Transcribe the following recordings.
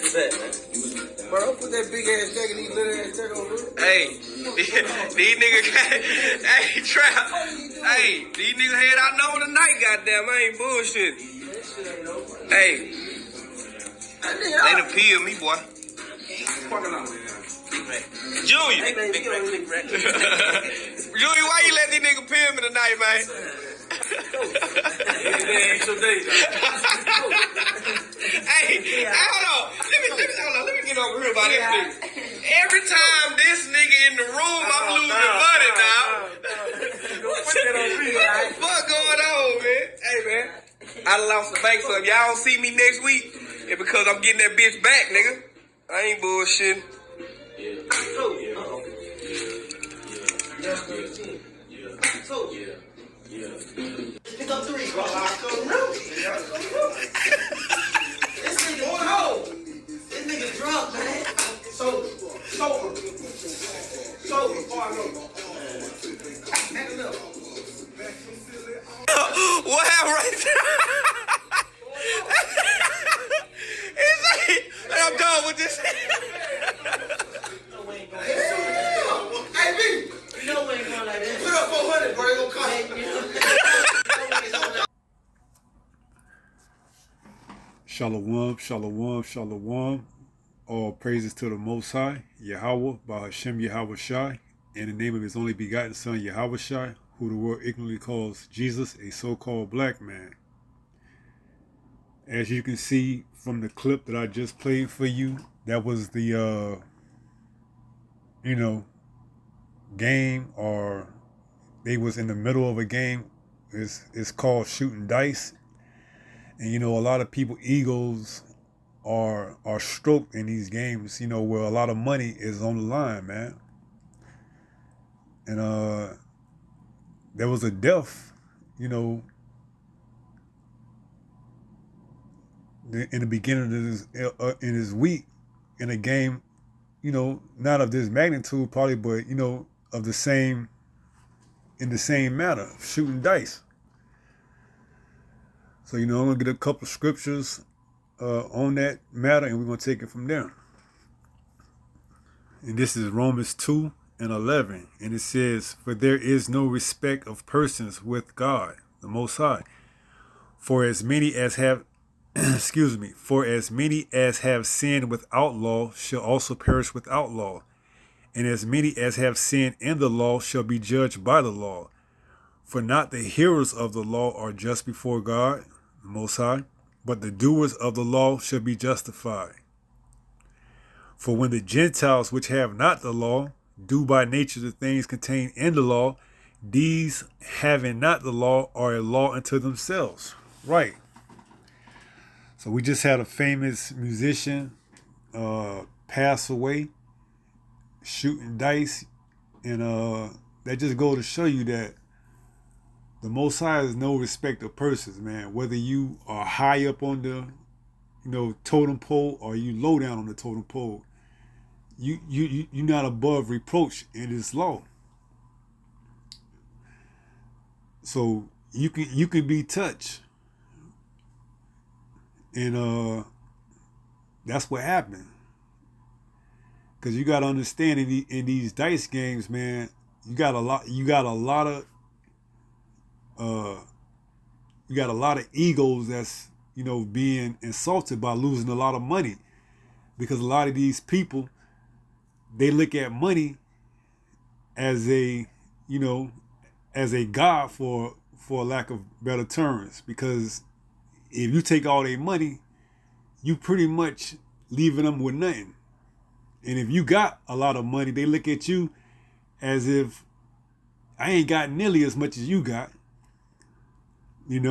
What's that, man? Bro, don't put that big ass jacket, these little ass jacket on, bro. Hey, these niggas, hey, Trap. Hey, these niggas had our number tonight, goddamn. I ain't bullshit. Hey, they done peeled me, boy. Junior. Junior, why you let these niggas peel me tonight, man? Ain't so days, Hey, hold on. Let me get over here about this nigga. Every time this nigga in the room, I'm losing money now. What the fuck going on, man? Hey, man. I done lost the bank, so if y'all don't see me next week, it's because I'm getting that bitch back, nigga. I ain't bullshitting. Pick up three, bro. This nigga drunk. This nigga drunk, man. Sober. What happened right there? It's like, I'm done with this. Hey, B. You know we ain't going like that. Put up 400, bro. It gonna cost you. Shalom, shalom, shalom. All praises to the Most High, Yahweh, by Hashem Yahweh Shai, in the name of his only begotten Son, Yahweh Shai, who the world ignorantly calls Jesus, a so-called black man. As you can see from the clip that I just played for you, that was the, game, or they was in the middle of a game. It's called shooting dice. And, a lot of people, egos are stroked in these games, where a lot of money is on the line, man. And there was a death, in the beginning of this week, in a game, not of this magnitude probably, but, of the same, in the same matter, shooting dice. So, I'm going to get a couple of scriptures on that matter, and we're going to take it from there. And this is Romans 2:11, and it says, "For there is no respect of persons with God, the Most High. For as many as have, for as many as have sinned without law shall also perish without law. And as many as have sinned in the law shall be judged by the law. For not the hearers of the law are just before God, the Most High, but the doers of the law shall be justified. For when the Gentiles which have not the law do by nature the things contained in the law, these having not the law are a law unto themselves." Right. So we just had a famous musician pass away, shooting dice, and that just go to show you that the Most High is no respect of persons, man. Whether you are high up on the, totem pole, or you low down on the totem pole, you're not above reproach in this law. So you can be touched, and that's what happened. Because you got to understand, in these dice games, man, you got a lot of egos that's, being insulted by losing a lot of money. Because a lot of these people, they look at money as a god, for lack of better terms. Because if you take all their money, you pretty much leaving them with nothing. And if you got a lot of money, they look at you as if I ain't got nearly as much as you got, and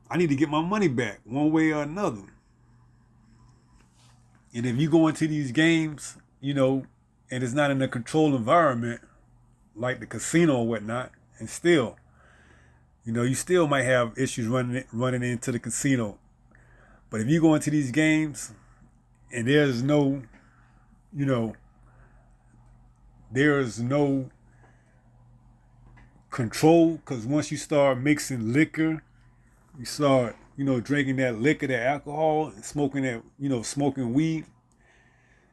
I need to get my money back one way or another. And if you go into these games, and it's not in a controlled environment like the casino or whatnot, and still, you still might have issues running into the casino. But if you go into these games and there's no control, because once you start mixing liquor, you start drinking that liquor, that alcohol, and smoking that, smoking weed,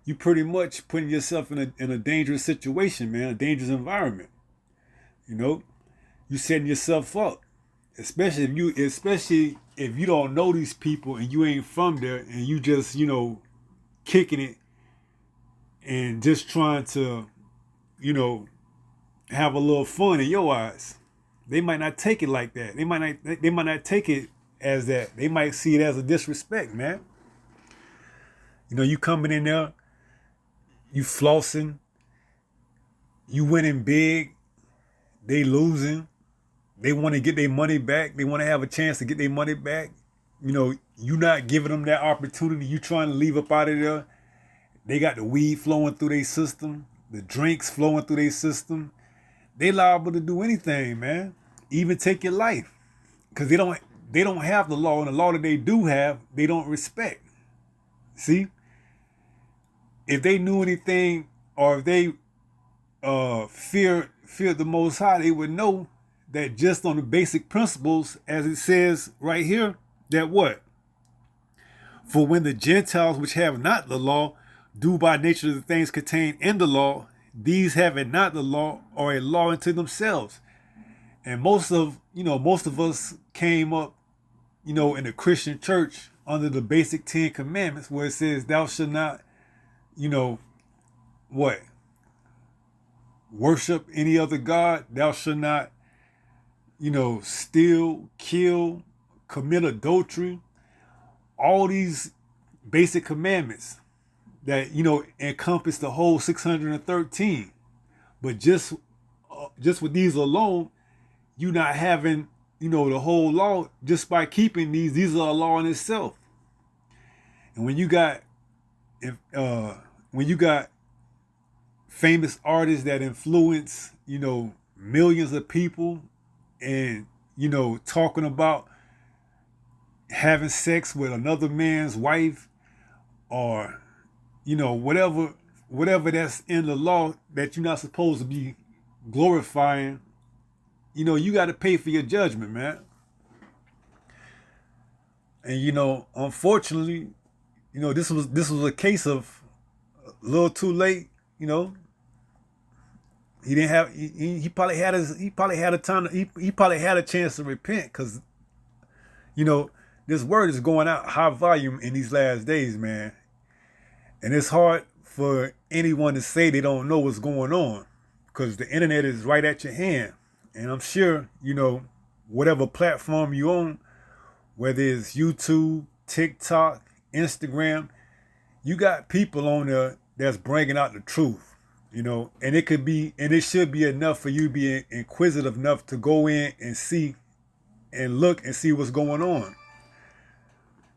you pretty much putting yourself in a dangerous situation, man, a dangerous environment. You setting yourself up, especially if you don't know these people and you ain't from there and you just, kicking it and just trying to, have a little fun in your eyes. They might not take it like that. They might not take it as that. They might see it as a disrespect, man. You coming in there, you flossing, you winning big, they losing. They want to get their money back. They want to have a chance to get their money back. You not giving them that opportunity. You trying to leave up out of there. They got the weed flowing through their system, the drinks flowing through their system. They liable to do anything, man. Even take your life. Because they don't have the law, and the law that they do have, they don't respect. See? If they knew anything, or if they feared the Most High, they would know that just on the basic principles, as it says right here, that what? For when the Gentiles which have not the law do by nature the things contained in the law, these having not the law are a law unto themselves. And most of us came up, in the Christian church under the basic 10 commandments, where it says, thou shalt not, worship any other God. Thou shalt not, steal, kill, commit adultery. All these basic commandments that, encompass the whole 613. But just with these alone, you not having, the whole law. Just by keeping these are a law in itself. And when you got famous artists that influence, millions of people, and, talking about having sex with another man's wife, or, whatever that's in the law that you're not supposed to be glorifying, you got to pay for your judgment, man. And, unfortunately, this was a case of a little too late, He didn't have. He probably had a chance to repent, because, this word is going out high volume in these last days, man. And it's hard for anyone to say they don't know what's going on, because the internet is right at your hand. And I'm sure, whatever platform you own, whether it's YouTube, TikTok, Instagram, you got people on there that's bringing out the truth. And it should be enough for you to be inquisitive enough to go in and see and look and see what's going on.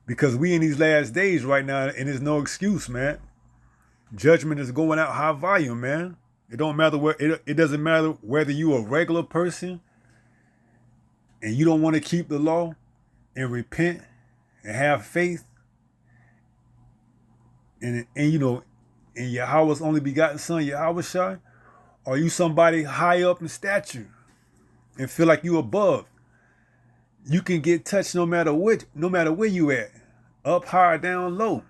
Because we in these last days right now, and there's no excuse, man. Judgment is going out high volume, man. It don't matter it doesn't matter whether you a regular person and you don't want to keep the law and repent and have faith and in Yahweh's only begotten son, Yahushua, or you somebody high up in stature and feel like you above. You can get touched no matter where you at, up, high, down, low.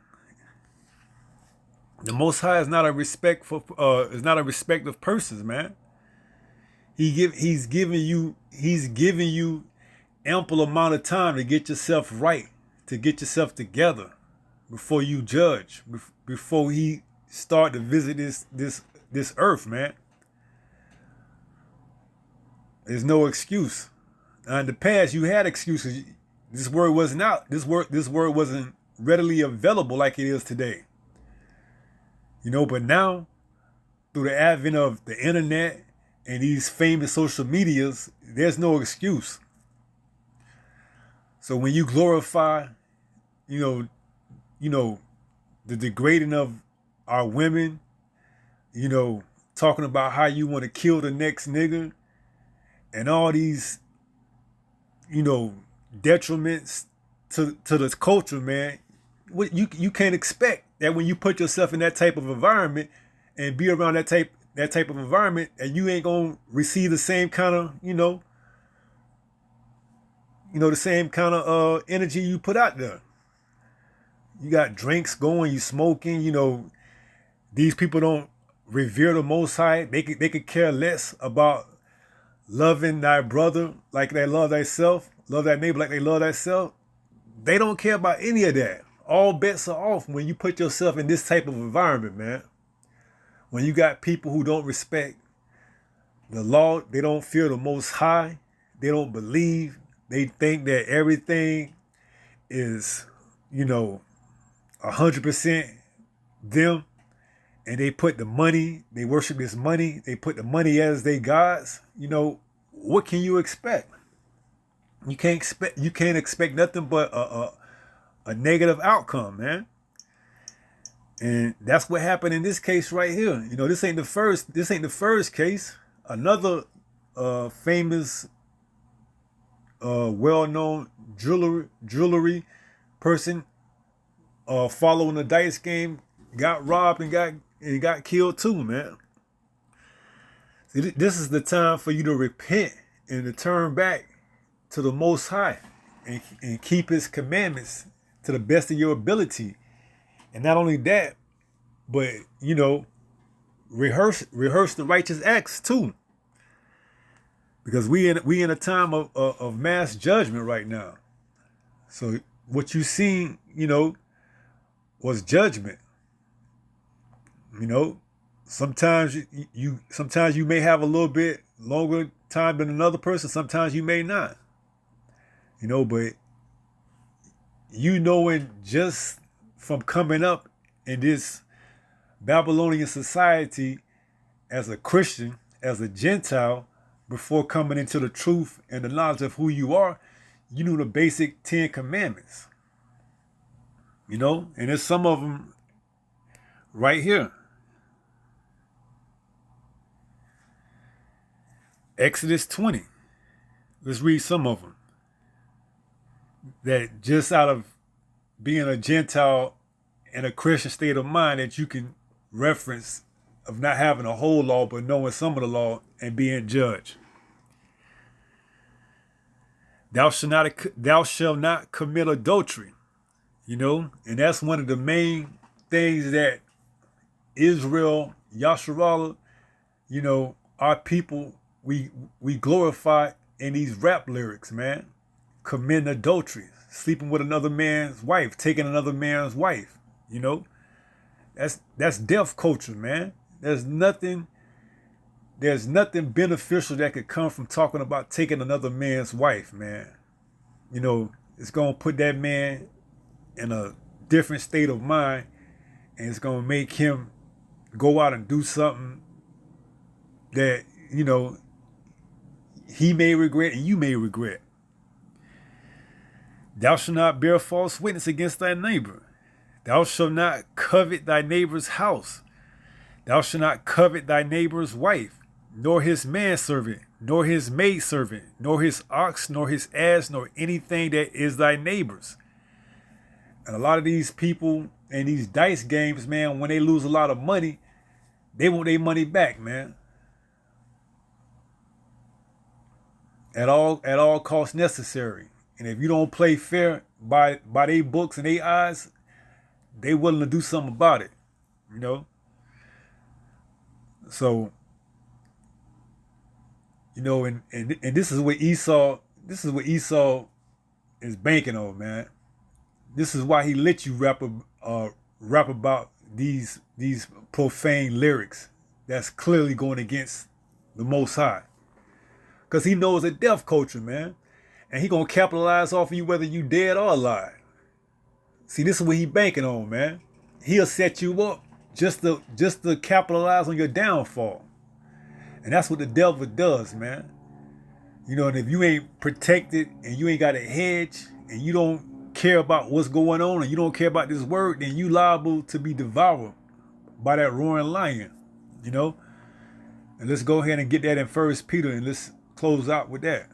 The Most High is not a respect of persons, man. He's giving you ample amount of time to get yourself right, to get yourself together before you judge, before he start to visit this earth, man. There's no excuse. Now, in the past, you had excuses. This word wasn't out. This word wasn't readily available like it is today. But now, through the advent of the internet and these famous social medias, there's no excuse. So when you glorify, the degrading of our women, talking about how you want to kill the next nigga, and all these, detriments to this culture, man. What you can't expect that when you put yourself in that type of environment and be around that type of environment, and you ain't gonna receive the same kind of, the same kind of energy you put out there. You got drinks going, you smoking, these people don't revere the Most High. They could care less about loving thy brother like they love thyself, love thy neighbor like they love thyself. They don't care about any of that. All bets are off when you put yourself in this type of environment, man. When you got people who don't respect the law, they don't fear the Most High, they don't believe, they think that everything is, 100% them, and they put the money, they worship this money, they put the money as they gods. What can you expect? You can't expect nothing but a negative outcome, man. And that's what happened in this case right here. This ain't the first case. Another famous well-known jewelry person following the dice game got robbed and got killed too, man. See, this is the time for you to repent and to turn back to the Most High and keep his commandments to the best of your ability. And not only that, but rehearse the righteous acts too. Because we in a time of mass judgment right now. So what you seen, was judgment. Sometimes you may have a little bit longer time than another person. Sometimes you may not. But knowing just from coming up in this Babylonian society as a Christian, as a Gentile, before coming into the truth and the knowledge of who you are, you knew the basic 10 commandments. And there's some of them right here. Exodus 20. Let's read some of them. That just out of being a Gentile in a Christian state of mind, that you can reference of not having a whole law, but knowing some of the law and being judged. Thou shalt not commit adultery. And that's one of the main things that Israel, Yasharallah, our people, we glorify in these rap lyrics, man. Committing adultery, sleeping with another man's wife, taking another man's wife. That's death culture, man. There's nothing beneficial that could come from talking about taking another man's wife, man. It's gonna put that man in a different state of mind, and it's gonna make him go out and do something that, he may regret and you may regret. Thou shalt not bear false witness against thy neighbor. Thou shalt not covet thy neighbor's house. Thou shalt not covet thy neighbor's wife, nor his manservant, nor his maidservant, nor his ox, nor his ass, nor anything that is thy neighbor's. And a lot of these people in these dice games, man, when they lose a lot of money, they want their money back, man. At all costs necessary. And if you don't play fair by their books and their eyes, they willing to do something about it. So, and this is what Esau is banking on, man. This is why he let you rap about these profane lyrics that's clearly going against the Most High. Because he knows a death culture, man. And he gonna capitalize off of you whether you dead or alive. See, this is what he banking on, man. He'll set you up just to capitalize on your downfall. And that's what the devil does, man. And if you ain't protected and you ain't got a hedge and you don't care about what's going on and you don't care about this word, then you liable to be devoured by that roaring lion, And let's go ahead and get that in 1 Peter and let's close out with that.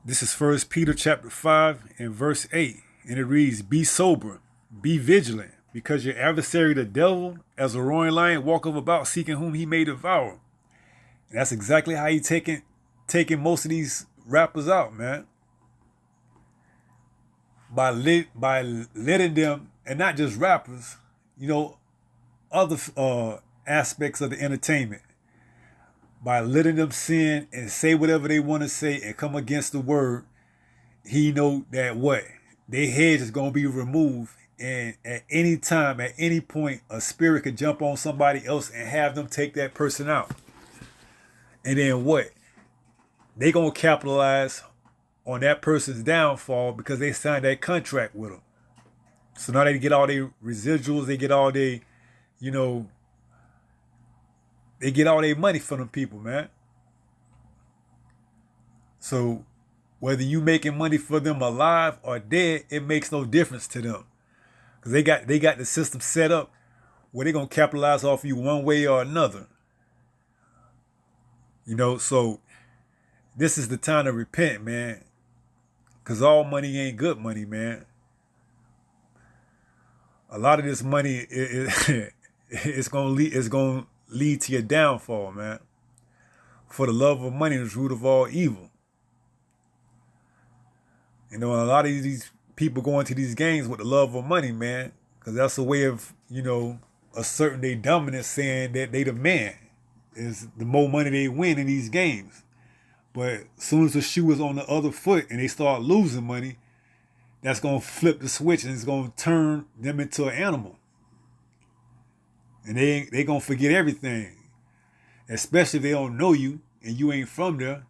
This is 1 Peter chapter 5 and verse 8. And it reads, be sober, be vigilant, because your adversary, the devil, as a roaring lion, walketh about seeking whom he may devour. And that's exactly how he taking most of these rappers out, man. By letting them, and not just rappers, other aspects of the entertainment, by letting them sin and say whatever they want to say and come against the word, he know that what? Their head is going to be removed, and at any time, at any point, a spirit could jump on somebody else and have them take that person out. And then what? They going to capitalize on that person's downfall because they signed that contract with them. So now they get all their residuals, they get all their, they get all their money from them people, man. So whether you making money for them alive or dead, it makes no difference to them. Because they got the system set up where they're going to capitalize off you one way or another. So this is the time to repent, man. Because all money ain't good money, man. A lot of this money it's going to lead to your downfall, man. For the love of money is the root of all evil. A lot of these people go into these games with the love of money, man. Because that's a way of, asserting their dominance, saying that they the man. Is the more money they win in these games. But as soon as the shoe is on the other foot and they start losing money, that's going to flip the switch and it's going to turn them into an animal. And they going to forget everything. Especially if they don't know you and you ain't from there.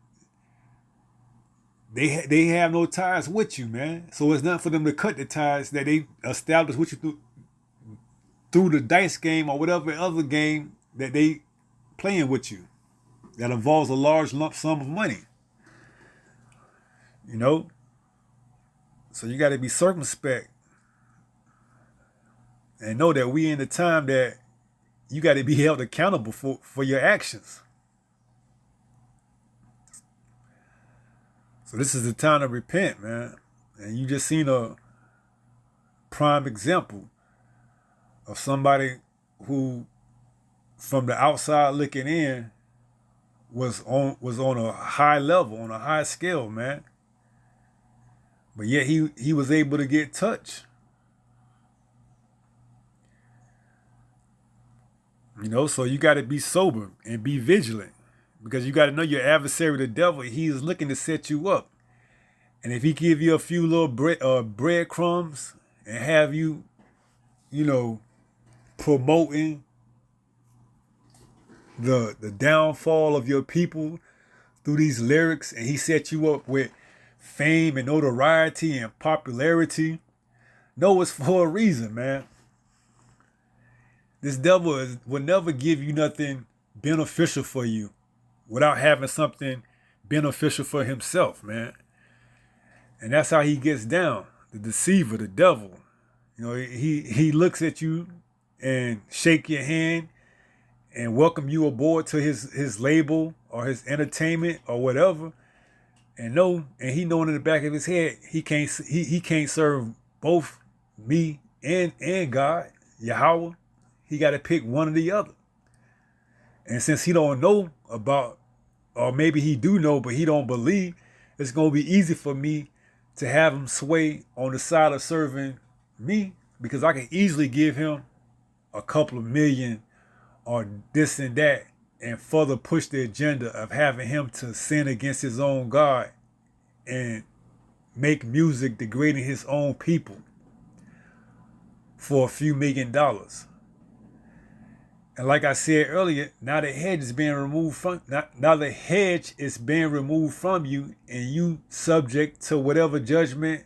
They have no ties with you, man. So it's not for them to cut the ties that they established with you through the dice game or whatever other game that they playing with you. That involves a large lump sum of money. So you got to be circumspect and know that we in the time that you got to be held accountable for your actions. So this is the time to repent, man. And you just seen a prime example of somebody who, from the outside looking in, was on a high level, on a high scale, man. But yet he was able to get touched. So you got to be sober and be vigilant. Because you got to know your adversary, the devil, he is looking to set you up. And if he give you a few little breadcrumbs and have you, promoting the downfall of your people through these lyrics, and he set you up with fame and notoriety and popularity, know it's for a reason, man. This devil will never give you nothing beneficial for you without having something beneficial for himself, man. And that's how he gets down. The deceiver, the devil. He looks at you and shake your hand and welcome you aboard to his label or his entertainment or whatever, and he knowing in the back of his head he can't serve both me and God, Yahweh. He got to pick one or the other. And since he don't know about, or maybe he do know but he don't believe, it's gonna be easy for me to have him sway on the side of serving me, because I can easily give him a couple of million or this and that, and further push the agenda of having him to sin against his own God and make music degrading his own people for a few $1 million. And like I said earlier, now the hedge is being removed from you, and you subject to whatever judgment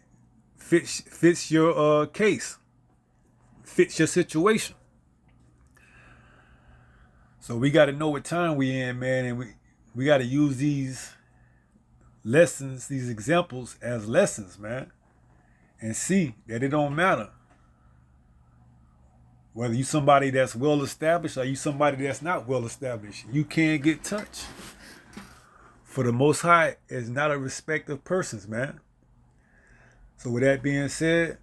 fits your case, fits your situation. So we got to know what time we in, man, and we got to use these lessons, these examples as lessons, man, and see that it don't matter whether you somebody that's well established or you somebody that's not well established. You can't get touched. For the Most High is not a respect of persons, man. So with that being said,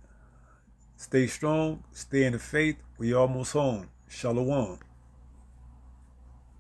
Stay strong. Stay in the faith. We almost home. Shalom.